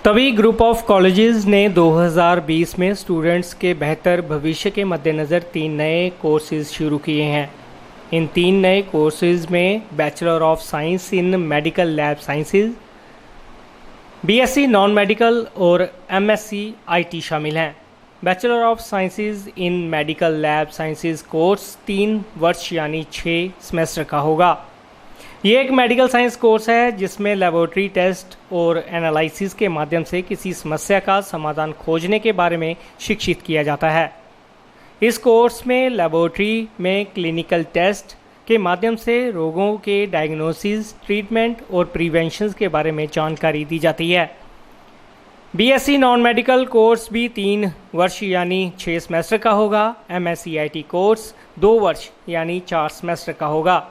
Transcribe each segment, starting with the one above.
तभी group of colleges ने 2020 में स्टूडेंट्स के बेहतर भविष्य के मद्देनज़र 3 नए कोर्सेज शुरू किए हैं। इन 3 नए कोर्सेज में bachelor of science in medical lab sciences, BSc non medical और एमएससी आईटी शामिल हैं। Bachelor of sciences in medical lab sciences course 3 वर्ष यानी 6 सेमेस्टर का होगा। ये एक मेडिकल साइंस कोर्स है जिसमें लेबोरेटरी टेस्ट और एनालिसिस के माध्यम से किसी समस्या का समाधान खोजने के बारे में शिक्षित किया जाता है। इस कोर्स में लेबोरेटरी में क्लिनिकल टेस्ट के माध्यम से रोगों के डायग्नोसिस, ट्रीटमेंट और प्रिवेंशन के बारे में जानकारी दी जाती है। बीएससी नॉन मेडिकल कोर्स भी 3 वर्ष यानी 6 सेमेस्टर का होगा। एमएससी आईटी कोर्स 2 वर्ष यानी 4 सेमेस्टर का होगा।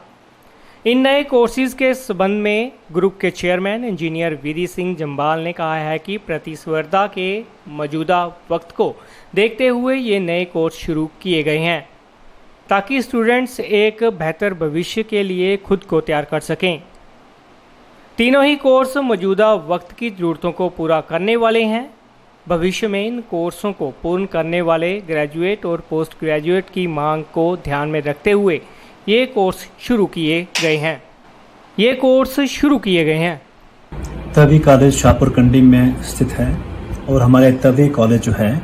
इन नए कोर्सेज के संबंध में ग्रुप के चेयरमैन इंजीनियर वीरी सिंह जम्बाल ने कहा है कि प्रतिस्पर्धा के मौजूदा वक्त को देखते हुए ये नए कोर्स शुरू किए गए हैं ताकि स्टूडेंट्स एक बेहतर भविष्य के लिए खुद को तैयार कर सकें। तीनों ही कोर्स मौजूदा वक्त की ज़रूरतों को पूरा करने वाले हैं। भविष्य में इन कोर्सों को पूर्ण करने वाले ग्रेजुएट और पोस्ट ग्रेजुएट की मांग को ध्यान में रखते हुए ये कोर्स शुरू किए गए हैं। तवी कॉलेज शाहपुर कंडी में स्थित है और हमारे तवी कॉलेज जो है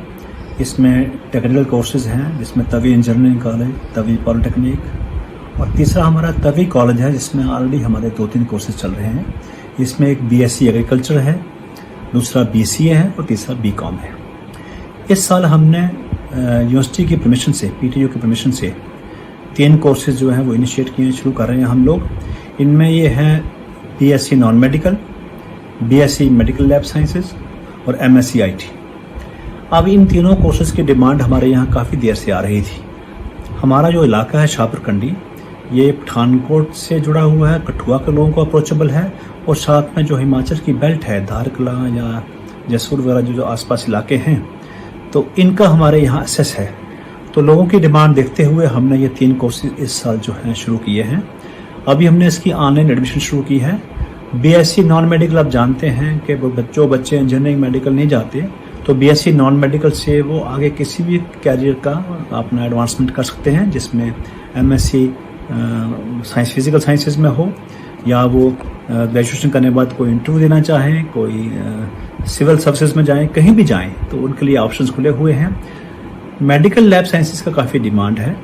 इसमें टेक्निकल कोर्सेज हैं जिसमें Tawi engineering college, Tawi polytechnic और तीसरा हमारा तवी कॉलेज है जिसमें ऑलरेडी हमारे 2-3 कोर्सेज चल रहे हैं। इसमें एक बीएससी एग्रीकल्चर है, दूसरा बीसीए है और तीसरा बीकॉम है। इस साल हमने यूनिवर्सिटी की परमिशन से, पीटीयू की परमिशन से 3 कोर्सेज जो हैं वो इनिशिएट किए, शुरू कर रहे हैं हम लोग। इनमें ये है BSc non medical, BSc medical lab sciences और एमएससी आईटी। अब इन तीनों कोर्सेज की डिमांड हमारे यहाँ काफ़ी देर से आ रही थी। हमारा जो इलाका है शाहपुर कंडी, ये पठानकोट से जुड़ा हुआ है, कठुआ के लोगों को अप्रोचेबल है और साथ में जो हिमाचल की बेल्ट है, धारकला या जयसपुर वगैरह जो आसपास इलाके हैं, तो इनका हमारे यहाँ एक्सेस है। तो लोगों की डिमांड देखते हुए हमने ये 3 कोर्सेज इस साल जो हैं शुरू किए हैं। अभी हमने इसकी ऑनलाइन एडमिशन शुरू की है। बीएससी नॉन मेडिकल आप जानते हैं कि जो बच्चे इंजीनियरिंग मेडिकल नहीं जाते तो बीएससी नॉन मेडिकल से वो आगे किसी भी कैरियर का अपना एडवांसमेंट कर सकते हैं, जिसमें एमएससी साइंस फिजिकल साइंसेज में हो या वो ग्रेजुएशन करने के बाद कोई इंटरव्यू देना चाहें, कोई सिविल सर्विसेज में जाएँ, कहीं भी जाएँ तो उनके लिए ऑप्शंस खुले हुए हैं। मेडिकल लैब साइंसेज का काफ़ी डिमांड है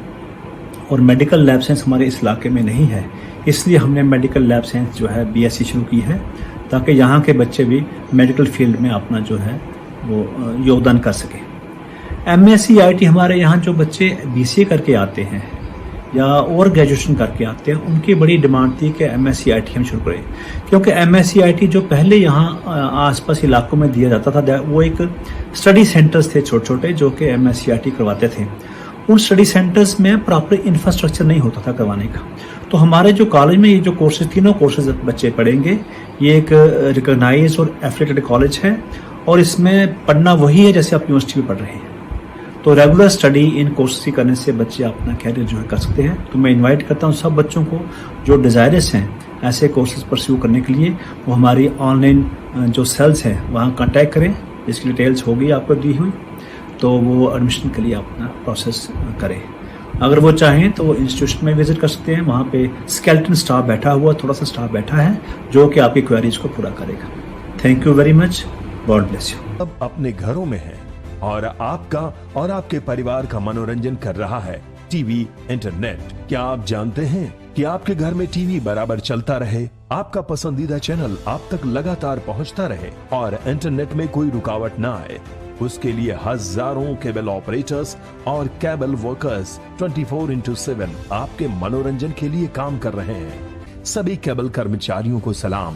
और मेडिकल लैब साइंस हमारे इस इलाके में नहीं है, इसलिए हमने मेडिकल लैब साइंस जो है बीएससी शुरू की है ताकि यहाँ के बच्चे भी मेडिकल फील्ड में अपना जो है वो योगदान कर सकें। एमएससी आईटी हमारे यहाँ जो बच्चे बीसीए करके आते हैं या और ग्रेजुएशन करके आते हैं, उनकी बड़ी डिमांड थी कि एमएससी आईटी हम शुरू करें, क्योंकि एमएससी आईटी जो पहले यहाँ आसपास इलाकों में दिया जाता था वो एक स्टडी सेंटर्स थे छोटे छोटे जो कि एमएससी आईटी करवाते थे। उन स्टडी सेंटर्स में प्रॉपर इंफ्रास्ट्रक्चर नहीं होता था करवाने का। तो हमारे जो कॉलेज में ये जो कोर्सेज, तीनों कोर्सेज बच्चे पढ़ेंगे, ये एक रिकॉग्नाइज और एफिलिएटेड कॉलेज है और इसमें पढ़ना वही है जैसे आप यूनिवर्सिटी में पढ़ रहे हैं। तो रेगुलर स्टडी इन कोर्सेज करने से बच्चे अपना कैरियर जो है कर सकते हैं। तो मैं इनवाइट करता हूँ सब बच्चों को जो डिज़ायरस हैं ऐसे कोर्सेज परस्यू करने के लिए, वो हमारी ऑनलाइन जो सेल्स हैं वहाँ कांटेक्ट करें, इसकी डिटेल्स होगी आपको दी हुई, तो वो एडमिशन के लिए अपना प्रोसेस करें। अगर वो चाहें तो वो इंस्टीट्यूशन में विजिट कर सकते हैं, वहाँ पे स्केलेटन स्टाफ बैठा हुआ, थोड़ा सा स्टाफ बैठा है जो कि आपकी क्वेरीज को पूरा करेगा। Thank you very much, God bless you. अब अपने घरों में है और आपका और आपके परिवार का मनोरंजन कर रहा है टीवी, इंटरनेट। क्या आप जानते हैं कि आपके घर में टीवी बराबर चलता रहे, आपका पसंदीदा चैनल आप तक लगातार पहुंचता रहे और इंटरनेट में कोई रुकावट ना आए? उसके लिए हजारों केबल ऑपरेटर्स और केबल वर्कर्स 24/7 आपके मनोरंजन के लिए काम कर रहे हैं। सभी केबल कर्मचारियों को सलाम।